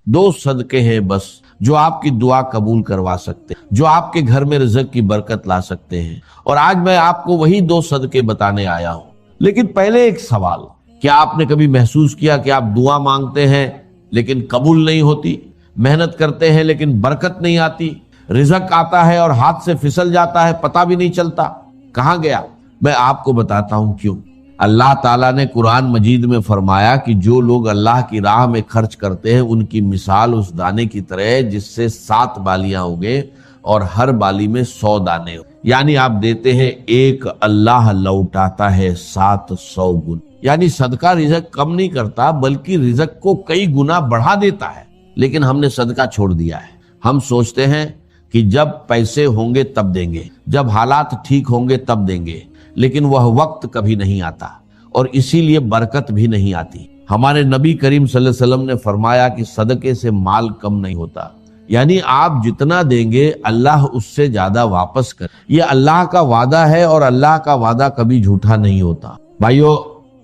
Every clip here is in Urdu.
دو صدقے ہیں بس جو آپ کی دعا قبول کروا سکتے ہیں، جو آپ کے گھر میں رزق کی برکت لا سکتے ہیں، اور آج میں آپ کو وہی دو صدقے بتانے آیا ہوں۔ لیکن پہلے ایک سوال، کیا آپ نے کبھی محسوس کیا کہ آپ دعا مانگتے ہیں لیکن قبول نہیں ہوتی، محنت کرتے ہیں لیکن برکت نہیں آتی، رزق آتا ہے اور ہاتھ سے پھسل جاتا ہے، پتہ بھی نہیں چلتا کہاں گیا؟ میں آپ کو بتاتا ہوں کیوں۔ اللہ تعالیٰ نے قرآن مجید میں فرمایا کہ جو لوگ اللہ کی راہ میں خرچ کرتے ہیں ان کی مثال اس دانے کی طرح ہے جس سے 7 بالیاں اگے اور ہر بالی میں 100 دانے ہو، یعنی آپ دیتے ہیں ایک، اللہ لوٹاتا ہے 700 گنا۔ یعنی صدقہ رزق کم نہیں کرتا بلکہ رزق کو کئی گنا بڑھا دیتا ہے۔ لیکن ہم نے صدقہ چھوڑ دیا ہے۔ ہم سوچتے ہیں کہ جب پیسے ہوں گے تب دیں گے، جب حالات ٹھیک ہوں گے تب دیں گے، لیکن وہ وقت کبھی نہیں آتا اور اسی لیے برکت بھی نہیں آتی۔ ہمارے نبی کریم صلی اللہ علیہ وسلم نے فرمایا کہ صدقے سے مال کم نہیں ہوتا، یعنی آپ جتنا دیں گے اللہ اس سے زیادہ واپس کرے۔ یہ اللہ کا وعدہ ہے اور اللہ کا وعدہ کبھی جھوٹا نہیں ہوتا۔ بھائیو،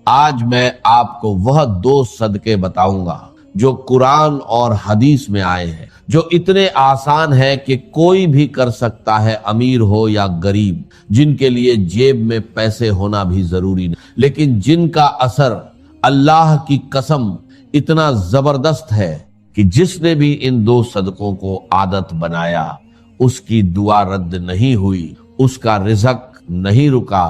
آج میں آپ کو وہ 2 صدقے بتاؤں گا جو قرآن اور حدیث میں آئے ہیں، جو اتنے آسان ہے کہ کوئی بھی کر سکتا ہے، امیر ہو یا غریب، جن کے لیے جیب میں پیسے ہونا بھی ضروری نہیں، لیکن جن کا اثر اللہ کی قسم اتنا زبردست ہے کہ جس نے بھی ان 2 صدقوں کو عادت بنایا اس کی دعا رد نہیں ہوئی، اس کا رزق نہیں رکا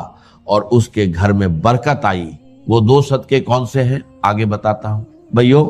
اور اس کے گھر میں برکت آئی۔ وہ 2 صدقے کون سے ہیں آگے بتاتا ہوں۔ بھائیو،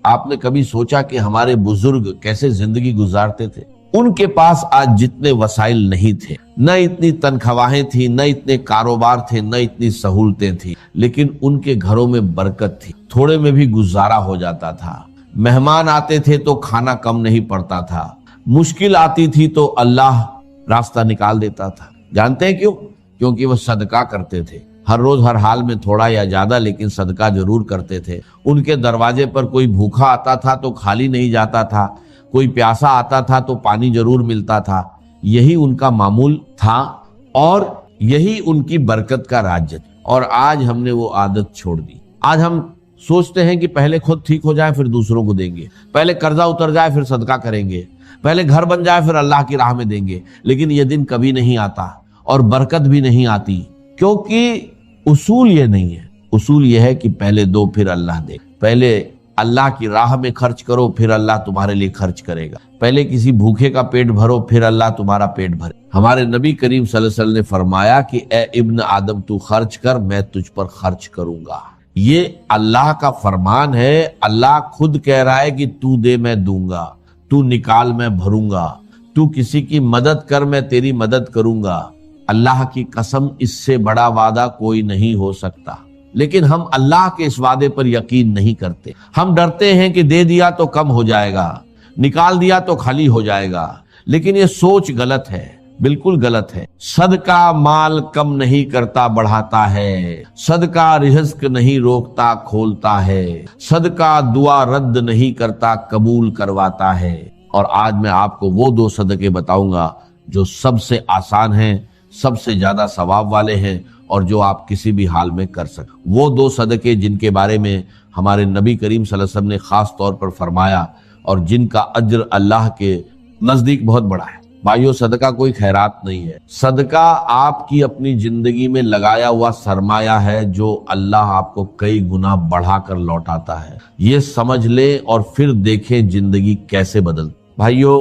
آپ نے کبھی سوچا کہ ہمارے بزرگ کیسے زندگی گزارتے تھے؟ ان کے پاس آج جتنے وسائل نہیں تھے، نہ اتنی تنخواہیں تھیں، نہ اتنے کاروبار تھے، نہ اتنی سہولتیں تھیں، لیکن ان کے گھروں میں برکت تھی، تھوڑے میں بھی گزارا ہو جاتا تھا۔ مہمان آتے تھے تو کھانا کم نہیں پڑتا تھا، مشکل آتی تھی تو اللہ راستہ نکال دیتا تھا۔ جانتے ہیں کیوں؟ کیونکہ وہ صدقہ کرتے تھے، ہر روز ہر حال میں تھوڑا یا زیادہ لیکن صدقہ ضرور کرتے تھے۔ ان کے دروازے پر کوئی بھوکا آتا تھا تو خالی نہیں جاتا تھا، کوئی پیاسا آتا تھا تو پانی ضرور ملتا تھا۔ یہی ان کا معمول تھا اور یہی ان کی برکت کا راج تھا، اور آج ہم نے وہ عادت چھوڑ دی۔ آج ہم سوچتے ہیں کہ پہلے خود ٹھیک ہو جائے پھر دوسروں کو دیں گے، پہلے قرضہ اتر جائے پھر صدقہ کریں گے، پہلے گھر بن جائے پھر اللہ کی راہ میں دیں گے، لیکن یہ دن کبھی نہیں آتا اور برکت بھی نہیں آتی، کیونکہ اصول یہ نہیں ہے۔ اصول یہ ہے کہ پہلے دو پھر اللہ دے، پہلے اللہ کی راہ میں خرچ کرو پھر اللہ تمہارے لیے خرچ کرے گا، پہلے کسی بھوکے کا پیٹ بھرو پھر اللہ تمہارا پیٹ بھرے۔ ہمارے نبی کریم صلی اللہ علیہ وسلم نے فرمایا کہ اے ابن آدم تو خرچ کر، میں تجھ پر خرچ کروں گا۔ یہ اللہ کا فرمان ہے۔ اللہ خود کہہ رہا ہے کہ تو دے میں دوں گا، تو نکال میں بھروں گا، تو کسی کی مدد کر میں تیری مدد کروں گا۔ اللہ کی قسم اس سے بڑا وعدہ کوئی نہیں ہو سکتا، لیکن ہم اللہ کے اس وعدے پر یقین نہیں کرتے۔ ہم ڈرتے ہیں کہ دے دیا تو کم ہو جائے گا، نکال دیا تو خالی ہو جائے گا، لیکن یہ سوچ غلط ہے، بالکل غلط ہے۔ صدقہ مال کم نہیں کرتا، بڑھاتا ہے۔ صدقہ رزق نہیں روکتا، کھولتا ہے۔ صدقہ دعا رد نہیں کرتا، قبول کرواتا ہے۔ اور آج میں آپ کو وہ دو صدقے بتاؤں گا جو سب سے آسان ہیں، سب سے زیادہ ثواب والے ہیں، اور جو آپ کسی بھی حال میں کر سکیں۔ وہ دو صدقے جن کے بارے میں ہمارے نبی کریم صلی اللہ علیہ وسلم نے خاص طور پر فرمایا اور جن کا اجر اللہ کے نزدیک بہت بڑا ہے۔ بھائیو، صدقہ کوئی خیرات نہیں ہے، صدقہ آپ کی اپنی زندگی میں لگایا ہوا سرمایہ ہے جو اللہ آپ کو کئی گنا بڑھا کر لوٹاتا ہے۔ یہ سمجھ لیں اور پھر دیکھیں زندگی کیسے بدلتی۔ بھائیو،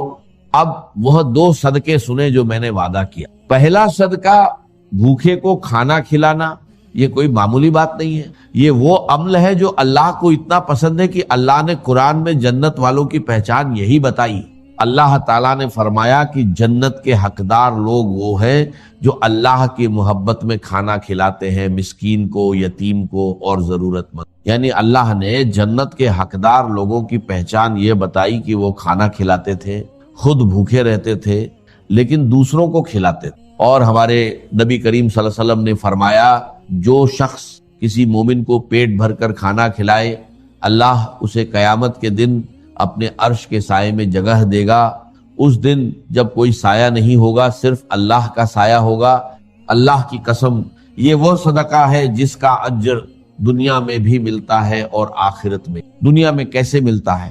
اب وہ دو صدقے سنیں جو میں نے وعدہ کیا۔ پہلا صدقہ بھوکے کو کھانا کھلانا، یہ کوئی معمولی بات نہیں ہے، یہ وہ عمل ہے جو اللہ کو اتنا پسند ہے کہ اللہ نے قرآن میں جنت والوں کی پہچان یہی بتائی۔ اللہ تعالیٰ نے فرمایا کہ جنت کے حقدار لوگ وہ ہیں جو اللہ کی محبت میں کھانا کھلاتے ہیں مسکین کو، یتیم کو اور ضرورت مند۔ یعنی اللہ نے جنت کے حقدار لوگوں کی پہچان یہ بتائی کہ وہ کھانا کھلاتے تھے، خود بھوکے رہتے تھے لیکن دوسروں کو کھلاتے تھے۔ اور ہمارے نبی کریم صلی اللہ علیہ وسلم نے فرمایا جو شخص کسی مومن کو پیٹ بھر کر کھانا کھلائے، اللہ اسے قیامت کے دن اپنے عرش کے سائے میں جگہ دے گا۔ اس دن جب کوئی سایہ نہیں ہوگا، صرف اللہ کا سایہ ہوگا۔ اللہ کی قسم، یہ وہ صدقہ ہے جس کا اجر دنیا میں بھی ملتا ہے اور آخرت میں۔ دنیا میں کیسے ملتا ہے؟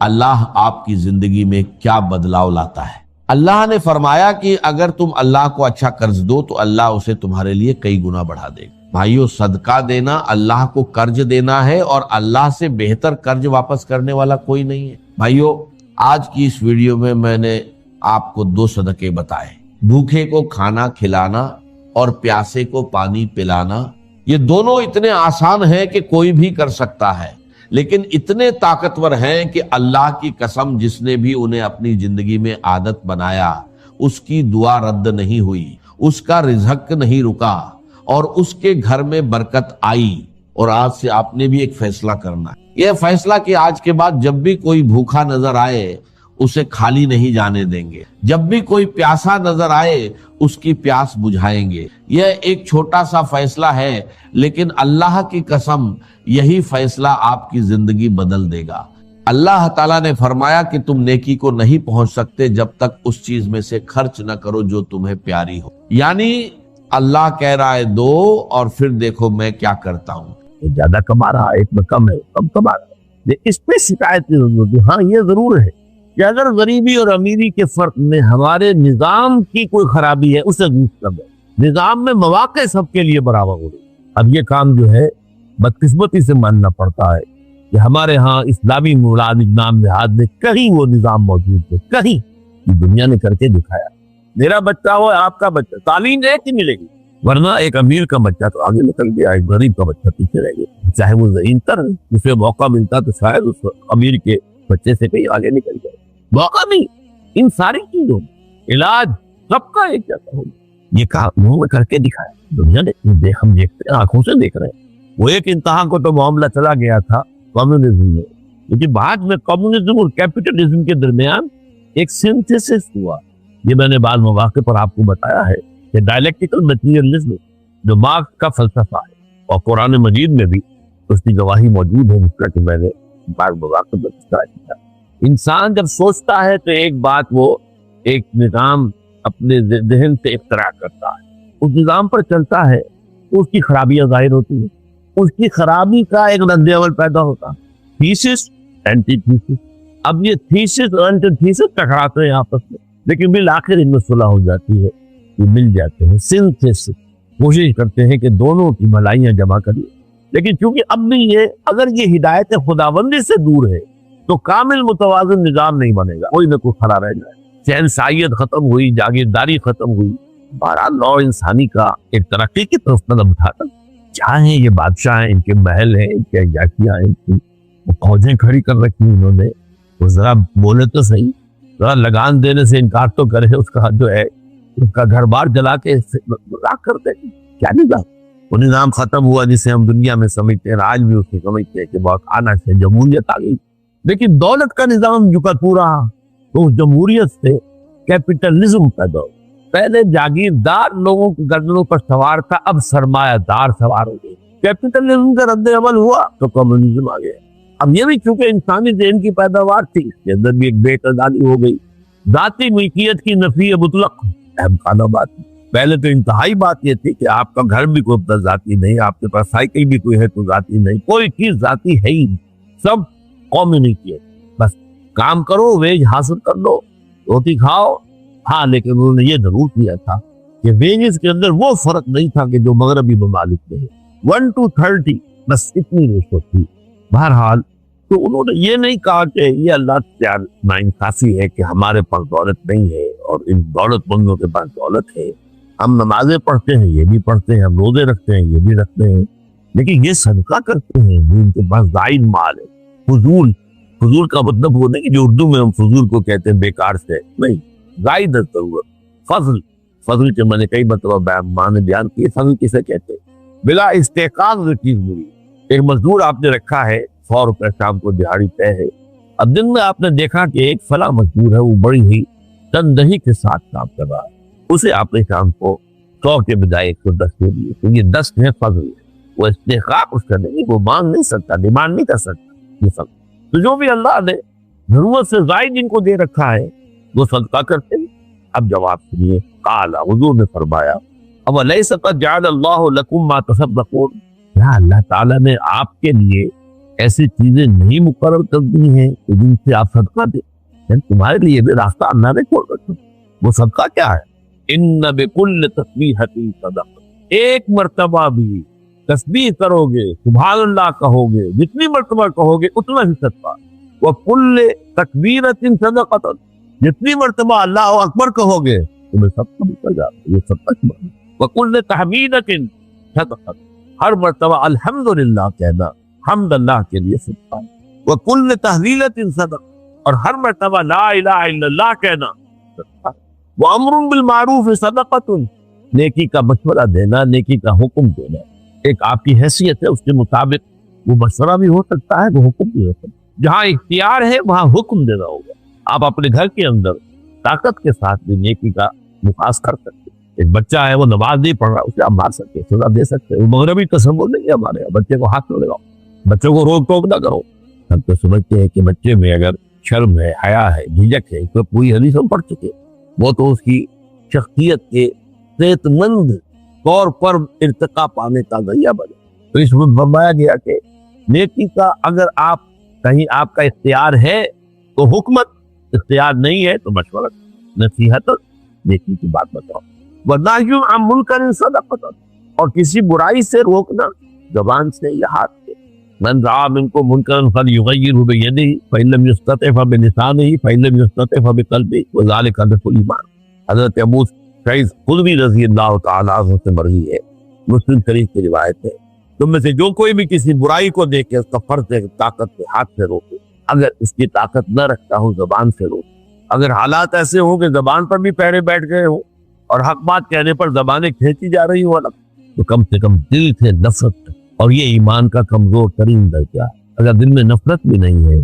اللہ آپ کی زندگی میں کیا بدلاؤ لاتا ہے۔ اللہ نے فرمایا کہ اگر تم اللہ کو اچھا قرض دو تو اللہ اسے تمہارے لیے کئی گنا بڑھا دے گا۔ بھائیو، صدقہ دینا اللہ کو قرض دینا ہے، اور اللہ سے بہتر قرض واپس کرنے والا کوئی نہیں ہے۔ بھائیو، آج کی اس ویڈیو میں میں نے آپ کو 2 صدقے بتائے، بھوکے کو کھانا کھلانا اور پیاسے کو پانی پلانا۔ یہ دونوں اتنے آسان ہیں کہ کوئی بھی کر سکتا ہے، لیکن اتنے طاقتور ہیں کہ اللہ کی قسم جس نے بھی انہیں اپنی زندگی میں عادت بنایا، اس کی دعا رد نہیں ہوئی، اس کا رزق نہیں رکا، اور اس کے گھر میں برکت آئی۔ اور آج سے آپ نے بھی ایک فیصلہ کرنا ہے، یہ فیصلہ کہ آج کے بعد جب بھی کوئی بھوکا نظر آئے اسے خالی نہیں جانے دیں گے، جب بھی کوئی پیاسا نظر آئے اس کی پیاس بجھائیں گے۔ یہ ایک چھوٹا سا فیصلہ ہے، لیکن اللہ کی قسم یہی فیصلہ آپ کی زندگی بدل دے گا۔ اللہ تعالیٰ نے فرمایا کہ تم نیکی کو نہیں پہنچ سکتے جب تک اس چیز میں سے خرچ نہ کرو جو تمہیں پیاری ہو۔ یعنی اللہ کہہ رہا ہے دو، اور پھر دیکھو میں کیا کرتا ہوں۔ زیادہ کما رہا ہے، ایک میں کم ہے، کم کما رہا ہے، اس پہ شکایت کی ضرورت ہے۔ ہاں، یہ ضرور ہے کہ اگر غریبی اور امیری کے فرق میں ہمارے نظام کی کوئی خرابی ہے، اسے درست کر دیں۔ نظام میں مواقع سب کے لیے برابر ہو رہی۔ اب یہ کام جو ہے بدقسمتی سے ماننا پڑتا ہے کہ ہمارے ہاں اسلامی مولاد نام نہاد میں کہیں وہ نظام موجود ہے، کہیں دنیا نے کر کے دکھایا۔ میرا بچہ ہو، آپ کا بچہ، تعلیم ایک ہی ملے گی، ورنہ ایک امیر کا بچہ تو آگے نکل گیا، ایک غریب کا بچہ پیچھے رہ گیا، چاہے وہ ذہین تر ہے، اسے موقع ملتا تو شاید اس امیر کے بچے سے کہیں آگے نکل گیا۔ موقع نہیں، ان ساری چیزوں علاج سب کا ایک جیسا ہوگا۔ یہ کام انہوں نے کر کے دکھایا، دنیا نے ہم دیکھتے ہیں، آنکھوں سے دیکھ رہے ہیں۔ وہ ایک انتہا کو تو معاملہ چلا گیا تھا کمیونزم میں، لیکن بعد میں کمیونزم اور کیپٹلزم کے درمیان ایک سنتھیسس ہوا۔ یہ میں نے بعض مواقع پر آپ کو بتایا ہے کہ ڈائلیکٹیکل میٹیریلزم جو مارکس کا فلسفہ ہے، اور قرآن مجید میں بھی اس کی گواہی موجود ہے، جس کا کہ میں نے بعض مواقع پر تذکرہ کیا۔ انسان جب سوچتا ہے تو ایک بات وہ ایک نظام اپنے ذہن سے اختراع کرتا ہے، اس نظام پر چلتا ہے تو اس کی خرابیاں ظاہر ہوتی ہیں، اس کی خرابی کا ایک رد عمل پیدا ہوتا ہے، تھیسس اینٹی تھیسس۔ اب یہ تھیسس اور اینٹی تھیسس ٹکراتے ہیں آپس میں، لیکن بالآخر ان میں صلح ہو جاتی ہے، یہ مل جاتے ہیں، سنتھیسس کوشش کرتے ہیں کہ دونوں کی بھلائیاں جمع کریے۔ لیکن چونکہ اب بھی یہ اگر یہ ہدایت خداوندی سے دور ہے تو کامل متوازن نظام نہیں بنے گا، کوئی نہ کوئی کھڑا رہ جائے۔ شہنشاہیت ختم ہوئی، جاگیرداری ختم ہوئی، بہرحال نوع انسانی کا ایک ترقی کی طرف قدم اٹھاتا، چاہے یہ بادشاہ ہیں، ان کے محل ہیں، ان کے عیاشیاں ہیں، ان کی فوجیں کھڑی کر رکھی انہوں نے، وہ ذرا بولے تو صحیح، ذرا لگان دینے سے انکار تو کرے، اس کا جو ہے اس کا گھر بار جلا کے راکھ کر دے۔ کیا نظام؟ وہ نظام ختم ہوا جسے ہم دنیا میں سمجھتے ہیں، آج بھی اس کو سمجھتے ہیں کہ بہت آنا سے جمہوریت آ گئی، لیکن دولت کا نظام جو کرتو رہا تو اس جمہوریت سے کیپٹلزم پیدا ہو۔ پہلے جاگیردار لوگوں کے گردنوں پر سوار تھا، اب سرمایہ دار سوار ہو گئے۔ کیپٹلزم کا رد عمل ہوا تو کمیونزم آ گیا۔ اب یہ بھی چونکہ انسانی ذہن کی پیداوار تھی، اس کے اندر بھی ایک بے تعدادی ہو گئی۔ ذاتی ملکیت کی نفی مطلق اہم خانہ بات ہے۔ پہلے تو انتہائی بات یہ تھی کہ آپ کا گھر بھی کوئی اپنا ذاتی نہیں، آپ کے پاس سائیکل بھی کوئی ہے تو ذاتی نہیں، کوئی چیز ذاتی ہے ہی نہیں، سب قومی ملکیت۔ بس کام کرو، ویج حاصل کر لو، روٹی کھاؤ۔ ہاں، لیکن انہوں نے یہ ضرور کیا تھا کہ ویجز کے اندر وہ فرق نہیں تھا کہ جو مغربی ممالک میں ہے، 1:30 بس اتنی رشوت تھی۔ بہرحال تو انہوں نے یہ نہیں کہا کہ یہ اللہ سے ناانصافی ہے کہ ہمارے پاس دولت نہیں ہے اور ان دولت مندوں کے پاس دولت ہے، ہم نمازیں پڑھتے ہیں، یہ بھی پڑھتے ہیں، ہم روزے رکھتے ہیں، یہ بھی رکھتے ہیں، لیکن یہ صدقہ کرتے ہیں جو ان کے پاس زائد مال ہے۔ فضول، فضول کا مطلب وہ نہیں کہ جو اردو میں ہم فضول کو کہتے ہیں بیکار سے، نہیں، زائد ضرورت۔ فضل، فضل کے میں نے کئی مرتبہ معنی بیان کیے، فضل کسے کہتے ہیں؟ بلا استحقاق جو چیز ملی، ایک مزدور آپ نے رکھا ہے، 100 روپے شام کو دہاڑی طے ہے، اب دن میں آپ نے دیکھا کہ ایک فلاں مزدور ہے، وہ بڑی ہی تندہی کے ساتھ کام کر رہا ہے، اسے آپ نے شام کو 100 کے بجائے 110 دے دیے، تو یہ 10 ہے، فضل ہے۔ وہ استحقاق اس کا نہیں، وہ مانگ نہیں سکتا، ڈیمانڈ نہیں کر سکتا، یہ فضل۔ تو جو بھی اللہ نے ضرورت سے زائد ان کو دے رکھا ہے وہ صدقہ کرتے ہیں۔ اب جواب سنیے، قال، حضور نے فرمایا، اولیس قد جعل اللہ لکم ما تصدقون، کیا اللہ تعالیٰ نے آپ کے لیے ایسی چیزیں نہیں مقرر کر دی ہیں کہ جن سے آپ صدقہ دیں، یعنی تمہارے لیے بھی راستہ اللہ نے کھول رکھا۔ وہ صدقہ کیا ہے؟ ان بکل تسبیحۃ صدقہ، ایک مرتبہ بھی تسبیح کرو گے، سبحان اللہ کہو گے، جتنی مرتبہ کہو گے اتنا ہی صدقہ۔ وکل تکبیرۃ صدقۃ، جتنی مرتبہ اللہ اکبر کہو گے تمہیں صدقہ مل جائے گا، یہ صدقہ کی بات ہے۔ وکل تحمیدۃ صدقۃ، ہر مرتبہ الحمدللہ کہنا حمد اللہ کے لیے صدقہ۔ وکل تحلیلۃ صدقۃ، اور ہر مرتبہ لا الہ الا اللہ کہنا صدقہ۔ وامر بالمعروف صدقۃ، نیکی کا مشورہ دینا، نیکی کا حکم دینا، ایک آپ کی حیثیت ہے اس کے مطابق وہ مشورہ بھی ہو سکتا ہے، وہ حکم بھی ہو سکتا ہے۔ جہاں اختیار ہے وہاں حکم دینا ہوگا۔ آپ اپنے گھر کے اندر طاقت کے ساتھ بھی نیکی کا نفاذ کر سکتے۔ ایک بچہ ہے وہ نماز نہیں پڑھ رہا، اسے آپ مار سکتے، سزا دے سکتے۔ وہ مغربی تصور نہیں ہے ہمارے یہاں، بچے کو ہاتھ نہ لگاؤ، بچوں کو روک ٹوک نہ کرو۔ ہم تو سمجھتے ہیں کہ بچے میں اگر شرم ہے، حیا ہے، جھجک ہے، تو پوری حدیث ہم پڑھ چکے، وہ تو اس کی شخصیت کے صحت مند طور پر ارتقا پانے کا ذریعہ بنے۔ تو اس میں فرمایا گیا کہ نیکی کا اگر آپ کہیں آپ کا اختیار ہے تو حکمت، اختیار نہیں ہے تو مشورہ، نصیحت، نیکی کی بات بتاؤ۔ وَنَهْيٌ عَنْ مُنْكَرٍ صَدَقَةٌ، اور کسی برائی سے روکنا زبان سے یا ہاتھ سے۔ مَنْ رَأَىٰ مِنْكُم مُنْكَرًا فَلْيُغَيِّرْهُ بِيَدِهِ فَإِن لَّمْ يَسْتَطِعْ فَبِلِسَانِهِ فَإِن لَّمْ يَسْتَطِعْ فَبِقَلْبِهِ وَذَلِكَ أَضْعَفُ الْإِيمَانِ۔ حضرت ابو سعید خدری رضی اللہ تعالیٰ عنہ سے مروی ہے، مسلم شریف کی روایت ہے، تم میں سے جو کوئی بھی کسی برائی کو دیکھے اس کا فرض ہے کہ طاقت سے ہاتھ سے روکے، اگر اس کی طاقت نہ رکھتا ہوں زبان سے روکے۔ اگر حالات ایسے ہوں کہ زبان پر بھی پیرے بیٹھ گئے ہوں اور حق بات کہنے پر زبانیں کھینچی جا رہی ہوں الگ، تو کم سے کم دل سے نفرت، اور یہ ایمان کا کمزور ترین درجہ ہے۔ اگر دل میں نفرت بھی نہیں ہے،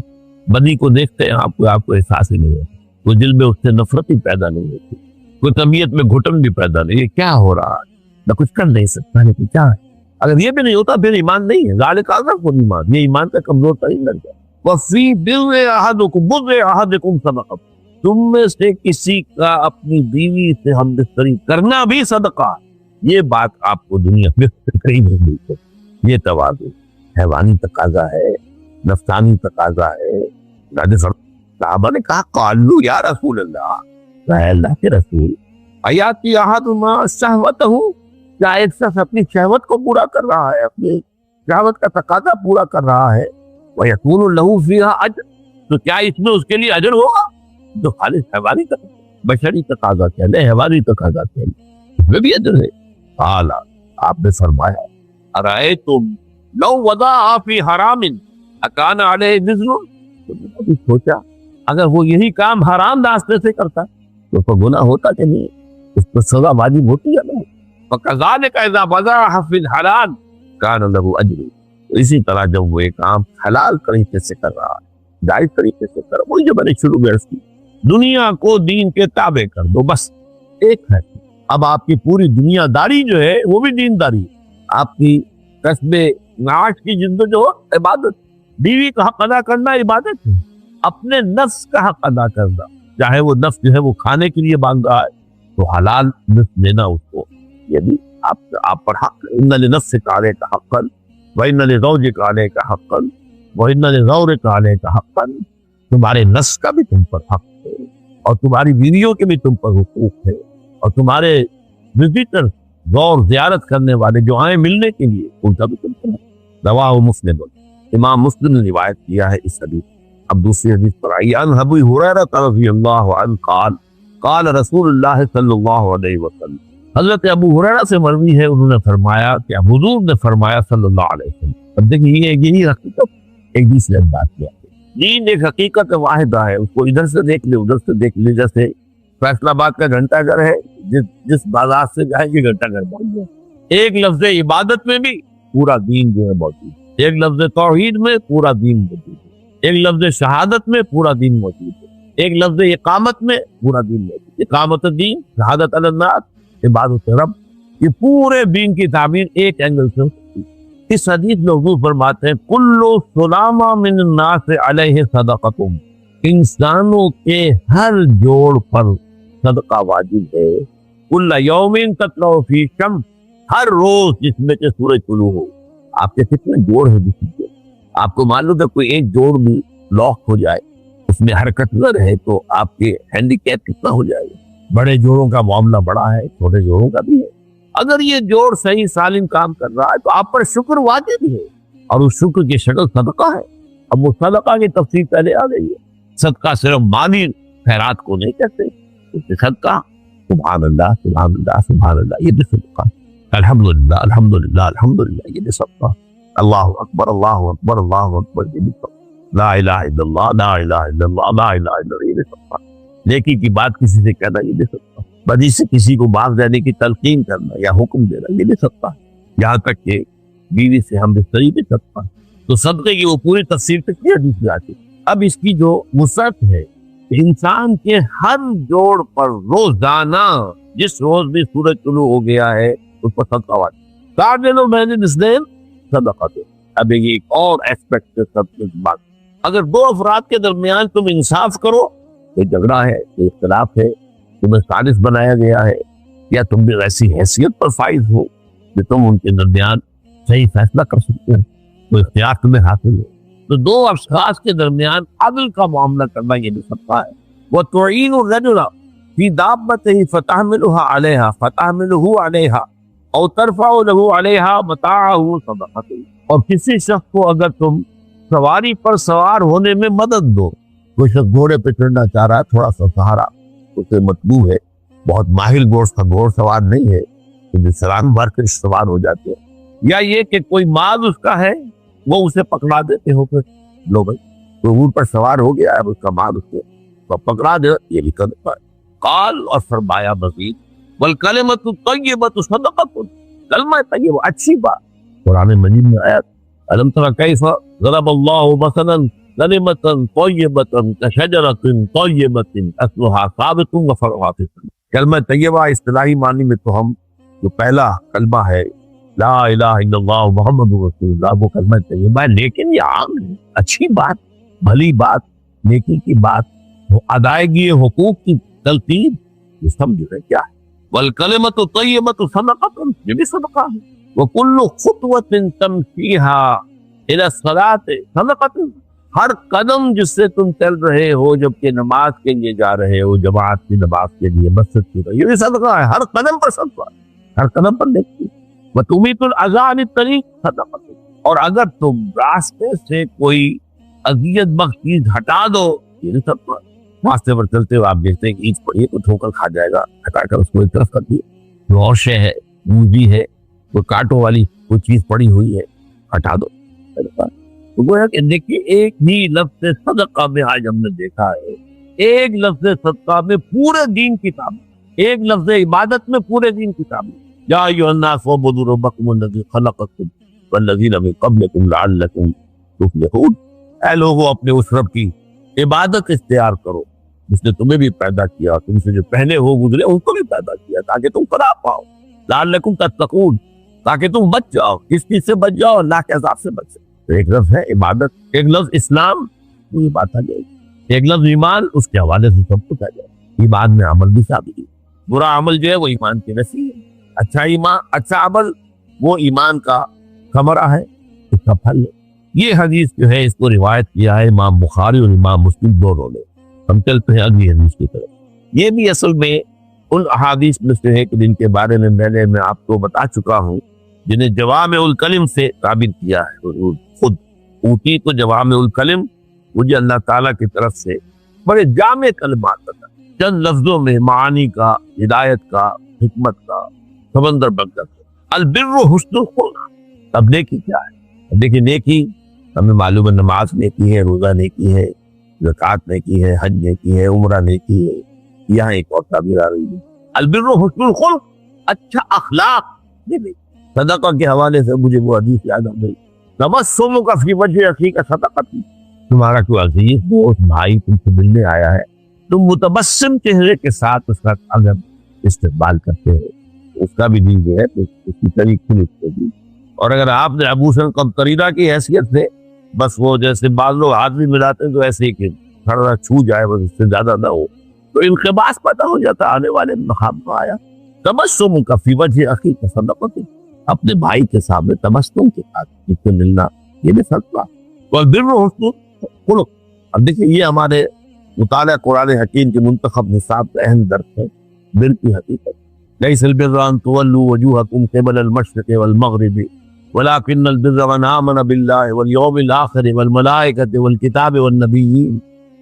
بدی کو دیکھتے ہیں آپ کو احساس ہی نہیں ہے، تو دل میں اس سے نفرت ہی پیدا نہیں ہوتی، کوئی طبیعت میں گھٹن بھی پیدا نہیں، یہ کیا ہو رہا ہے، نہ کچھ کر نہیں سکتا، لیکن کیا ہے، اگر یہ بھی نہیں ہوتا پھر ایمان نہیں ہے، ذالک اضعف الایمان، یہ ایمان کا کمزور ترین درجہ ہے۔ وفی بر احدکم بر احدکم صدقہ، تم میں سے کسی کا اپنی بیوی سے ہمدستری کرنا بھی صدقہ ہے۔ یہ بات آپ کو دنیا میں کہیں نہیں ملتی، یہ تواضع حیوانی تقاضا ہے، نفسانی تقاضا ہے۔ صحابہ نے کہا قالوا یا رسول اللہ، اے اللہ کے رسول، ایاتی احدنا شہوتہ، کیا ایک شخص اپنی شہوت کو پورا کر رہا ہے، اپنی شہوت کا تقاضا پورا کر رہا ہے، وَيَكُونُ لَهُ فِيهَا اجر، تو کیا اس میں اس کے لیے اجر ہوگا؟ تو خالص حیوانی تقاضا، بشری تقاضا کہہ لیں، حیوانی تقاضا کہہ لیں، اس میں بھی اجر ہے۔ قال، آپ نے فرمایا ارأیتم لو وضعها فی حرام اکان علیہ وزر، تو میں نے بھی سوچا اگر وہ یہی کام حرام راستے سے کرتا تو گناہ ہوتا کہ نہیں، اس پر سزا واجب ہوتی ہے نا۔ فَكَذَلِكَ إِذَا وَضَعَهَا فِي الْحَلَالِ كَانَ لَهُ أَجْرٌ، اسی طرح جب وہ ایک کام حلال طریقے سے کر رہا ہے، جائز طریقے سے کر رہا ہے، وہی جو میں نے شروع میں عرض کی، دنیا کو دین کے تابع کر دو، بس ایک ہے۔ اب آپ کی پوری دنیا داری جو ہے وہ بھی دین داری ہے، آپ کی کسب معاش کی جدوجہد عبادت، بیوی کا حق ادا کرنا عبادت ہے، اپنے نفس کا حق ادا کرنا، چاہے وہ نفس جو ہے وہ کھانے کے لیے مانگ رہا ہے تو حلال نفس دینا اس کو، یہ بھی آپ پر حق ہے۔ ان لنفسک علیک حقا وان لزوجک علیک حقا وان لزورک علیک حقا، تمہارے نفس کا بھی تم پر حق ہے، اور تمہاری بیویوں کے بھی تم پر حقوق ہے، اور تمہارے وزٹر غور زیارت کرنے والے جو آئے ملنے کے لیے ان کا بھی تم پر حق۔ رواہ مسلم، امام مسلم نے روایت کیا ہے اس حدیث۔ اب دوسری حدیث پر آئی، عن ابی ہریرہ رضی اللہ عنہ قال قال رسول اللہ صلی اللہ علیہ وسلم، حضرت ابو ہریرہ سے مروی ہے، انہوں نے فرمایا کہ حضور نے فرمایا صلی اللہ علیہ وسلم۔ اب دیکھیں یہی حقیقت ایک دوسرے بات کیا، دین ایک حقیقت واحدہ ہے، اس کو ادھر سے دیکھ لے ادھر سے دیکھ لے، جیسے فیصلہ آباد کا گھنٹہ گھر ہے، جس بازار سے جائیں گے گھنٹہ گھر بن جائے۔ ایک لفظ عبادت میں بھی پورا دین جو ہے موجود ہے، ایک لفظ توحید میں پورا دین موجود ہے، ایک لفظ شہادت میں پورا دین موجود ہے، ایک لفظ اقامت میں پورا دین موجود ہے۔ اقامت الدین، شہادت علی الناس، عبادت رب، یہ پورے دین کی تعبیر ایک اینگل سے ہوتی ہے۔ اس حدیث میں حضور فرماتے ہیں کل سلامہ من الناس علیہ صدقۃ، انسانوں کے ہر جوڑ پر صدقہ واجب ہے۔ کل یوم تطلع فی شمس، ہر روز جس میں کہ سورج طلوع ہو۔ آپ کے کتنے جوڑ ہیں جسم کے؟ آپ کو معلوم ہے کوئی ایک جوڑ بھی لاک ہو جائے، اس میں حرکت نہ رہے تو آپ کے ہینڈی کیپ کتنا ہو جائے گا۔ بڑے جوڑوں کا معاملہ بڑا ہے، چھوٹے جوڑوں کا بھی ہے۔ اگر یہ جوڑ صحیح سالم کام کر رہا ہے تو آپ پر شکر واجب ہے، اور اس شکر کی شکل صدقہ ہے۔ اب وہ صدقہ کی تفصیل پہلے آ گئی ہے۔ صدقہ صرف مالی خیرات کو نہیں کہتے، اس صدقہ سبحان اللہ سبحان اللہ سبحان اللہ، یہ بھی صدقہ، الحمدللہ الحمدللہ الحمدللہ، یہ بھی صدقہ، اللہ اکبر اللہ اکبر اللہ اکبر، یہ بھی صدقہ، لا الہ الا اللہ لا الہ الا اللہ لا الہ الا اللہ، یہ بھی صدقہ۔ نیکی کی بات کسی سے کہنا، یہ بھی صدقہ۔ بدی سے کسی کو باز دینے کی تلقین کرنا یا حکم دینا، یہ بھی صدقہ ہے۔ یہاں تک کہ بیوی سے ہم بستری بھی صدقہ ہے۔ تو صدقے کی وہ پوری تفسیر تک یہ حدیث میں آتی ہے۔ اب اس کی جو وسعت ہے، انسان کے ہر جوڑ پر روزانہ جس روز بھی سورج طلوع ہو گیا ہے اس پر صدقہ واجب، تعدل بین الاثنین صدقہ۔ اب یہ ایک اور ایسپیکٹ ہے صدقے کی بات۔ اگر دو افراد کے درمیان تم انصاف کرو، کوئی جھگڑا ہے، کوئی اختلاف ہے، تمہیں ثالث بنایا گیا ہے، یا تم بھی ایسی حیثیت پر فائز ہو کہ تم ان کے درمیان صحیح فیصلہ کر سکتے ہیں، کوئی اختیار تمہیں حاصل ہو، تو دو اشخاص کے درمیان عدل کا معاملہ کرنا یہ بھی صدقہ ہے۔ وَتُعِينُ الرَّجُلَ فِي دَابَّتِهِ فَتَحْمِلُهَا عَلَيْهَا فَتَحْمِلُهُ عَلَيْهَا أَوْ تَرْفَعُ لَهُ عَلَيْهَا مَتَاعَهُ صَدَقَةٌ۔ اور کسی شخص کو اگر تم سواری پر سوار ہونے میں مدد دو، کوئی شخص گھوڑے پہ چڑھنا چاہ رہا ہے، تھوڑا سا سہارا اسے مطلوب ہے، بہت ماہر گھوڑ سوار نہیں ہے، تو سلام مار کر سوار ہو جاتے ہیں، یا یہ کہ کوئی مال اس کا ہے وہ اسے پکڑا دیتے ہو، پھر لو بھائی کوئی اونٹ پر سوار ہو گیا ہے، اس کا مال اس کو تو پکڑا دے، یہ بھی صدقہ ہے۔ قال، اور فرمایا مزید، والکلمۃ الطیبۃ صدقۃ، کلمہ طیبہ اچھی بات۔ قرآن مجید میں آیت، الم تر کیف ضرب اللہ مثلا کلمۃ طیبۃ کشجرۃ طیبۃ اصلھا ثابت وفرعھا فی السماء۔ کلمہ طیبہ اصطلاحی معنی میں تو ہم جو پہلا کلمہ ہے لا الہ الا اللہ محمد رسول اللہ، وہ کلمہ طیبہ ہے، لیکن یہ عام ہے، اچھی بات، بھلی بات، نیکی کی بات، وہ ادائیگی حقوق کی تلقین، یہ سب جو ہے کیا ہے۔ والکلمۃ الطیبۃ صدقۃ، یہ بھی صدقہ ہے۔ وکل خطوۃ تمشیھا الی الصلاۃ صدقۃ، ہر قدم جس سے تم چل رہے ہو جبکہ نماز کے لیے جا رہے ہو، جماعت کی نماز کے لیے مسجد کی، یہ بھی صدقہ ہے، ہر قدم پر صدقہ ہے، ہر قدم پر نیکی۔ وَتُمِيتُ الْأَذَىٰ عَنِ الطَّرِيقِ صَدَقَةٌ، اور اگر تم راستے سے کوئی اذیت بخش چیز ہٹا دو، یہ بھی صدقہ ہے۔ راستے پر چلتے ہوئے آپ دیکھتے ہیں کہ اینٹ پڑی ہے، کوئی ٹھوکر کھا جائے گا، ہٹا کر اس کو ایک طرف کر دیا، کوئی اور شے ہے، موزی ہے، کوئی کانٹوں والی کوئی چیز پڑی ہوئی ہے، ہٹا دو، صدقہ۔ تو گویا کہ دیکھیے ایک ہی لفظ صدقہ میں آج ہم نے دیکھا ہے، ایک لفظ صدقہ میں پورے دین کی تعبیر، ایک لفظ عبادت میں پورے دین کی تعبیر۔ یا ایھا الناس اعبدوا ربکم الذی خلقکم والذین من قبلکم لعلکم تفلحون، اے لوگو اپنے اس رب کی عبادت اختیار کرو جس نے تمہیں بھی پیدا کیا، تم سے جو پہلے ہو گزرے ان کو بھی پیدا کیا تاکہ تم فلاح پاؤ، لعلکم تتقون، تاکہ تم بچ جاؤ، کس چیز سے بچ جاؤ؟ اللہ کے عذاب سے بچ جاؤ۔ تو ایک لفظ ہے عبادت، ایک لفظ اسلام، پوری بات آ جائے گی، ایک لفظ ایمان، اس کے حوالے سے سب کچھ آ جائے گا۔ ایمان میں عمل بھی ثابت ہے، برا عمل جو ہے وہ ایمان کی نفی ہے، اچھا ایمان، اچھا عمل وہ ایمان کا ثمرہ ہے، اس کا پھل ہے۔ یہ حدیث جو ہے اس کو روایت کیا ہے امام بخاری اور امام مسلم دونوں نے۔ ہم چلتے ہیں اگلی حدیث کی طرف۔ یہ بھی اصل میں ان احادیث میں سے ہے کہ جن کے بارے میں میں آپ کو بتا چکا ہوں، جنہیں جوامع الکلم سے تعبیر کیا ہے، اور خود اوتی تو جوامع الکلم، مجھے اللہ تعالیٰ کی طرف سے بڑے جامع کلمات تھا، چند لفظوں میں معانی کا، ہدایت کا، حکمت کا سمندر بن کر۔ البر حسن الخلق، اب نیکی کیا ہے؟ دیکھیے نیکی ہمیں معلوم ہے، نماز نیکی ہے، روزہ نیکی ہے، زکوٰۃ نیکی ہے، حج نیکی ہے، عمرہ نیکی ہے۔ یہاں ایک اور تعبیر آ رہی ہے، البر حسن الخلق، اچھا اخلاق۔ صدقہ کے حوالے سے مجھے وہ حدیث یاد آ گئی، تبسم کا فی وجہ اخیک صدقۃ، تمہارا کوئی عزیز دوست بھائی تم سے ملنے آیا ہے، تم متبسم چہرے کے ساتھ اس کا اگر استقبال کرتے ہو، اس کا بھی دل جو ہے تو اس کی طریق کھل ہوگی۔ اور اگر آپ نے ابو سن قمطریرہ کی حیثیت سے بس وہ جیسے بعض لوگ ہاتھ بھی ملاتے ہیں تو ایسے ہی کہ تھوڑا چھو جائے بس، اس سے زیادہ نہ ہو، تو انقباس پیدا ہو جاتا، آنے والے مقام میں آیا۔ تبسم کا فی وجہ اخیک صدقۃ، اپنے بھائی کے سامنے تبسم کے ساتھ اس سے ملنا، یہ بھی صدقہ۔ والبر حسن خلق. اب دیکھیں یہ ہمارے مطالعہ قرآن حکیم کے منتخب نصاب کا اہم درس ہے بر کی حقیقت. لیس البر ان تولوا وجوہکم قبل المشرق والمغرب ولكن البر من آمن بالله واليوم الآخر والملائكة والكتاب والنبيين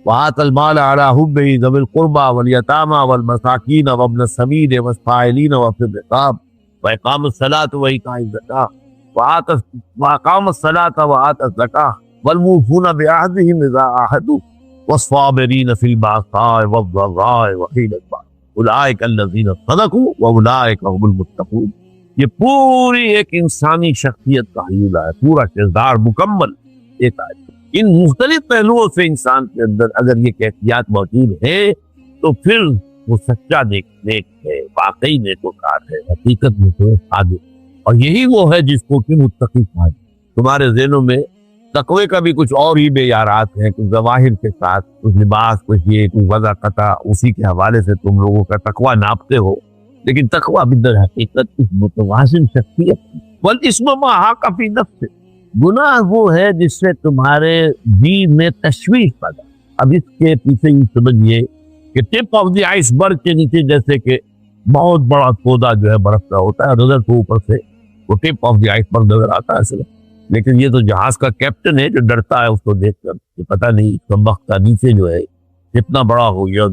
وآتى المال على حبه ذوي القربى واليتامى والمساكين وابن السبيل والسائلين وفي الرقاب وإقام الصلاة وإيتاء الزكاة وأقام الصلاة وآتى الزكاة والموفون بعهدهم إذا عاهدوا والصابرين في البأساء والضراء وحين البأس أولئك الذين صدقوا وأولئك هم المتقون. یہ پوری ایک انسانی شخصیت کا حیولہ ہے، پورا کردار مکمل ایک آیت. ان مختلف پہلوؤں سے انسان کے اندر اگر یہ کیفیات موجود ہے تو پھر وہ سچا نیک ہے، واقعی نیکوکار ہے، حقیقت میں تو صادق. اور یہی وہ ہے جس کو کہ متقی کہا جائے. تمہارے ذہنوں میں تقوی کا بھی کچھ اور ہی بیارات ہیں، کچھ ظواہر کے ساتھ، کچھ لباس، کچھ یہ، کچھ وضع قطع، اسی کے حوالے سے تم لوگوں کا تقوی ناپتے ہو. لیکن تقوی بدر حقیقت اس متوازن شخصیت والاسم ما حاق فی نفس. گناہ وہ ہے جس سے تمہارے دین میں تشویش پیدا. اب اس کے پیچھے یہ سمجھیے کہ ٹپ آف دی آئس برگ کے نیچے جیسے کہ بہت بڑا پودا جو ہے برف کا ہوتا ہے، نظر کو اوپر سے وہ ٹپ آف دی آئس برگ نظر آتا ہے اصل. لیکن یہ تو جہاز کا کیپٹن ہے جو ڈرتا ہے اس کو دیکھ کر کہ پتہ نہیں اس کا وقت کا نیچے جو ہے کتنا بڑا ہو گیا.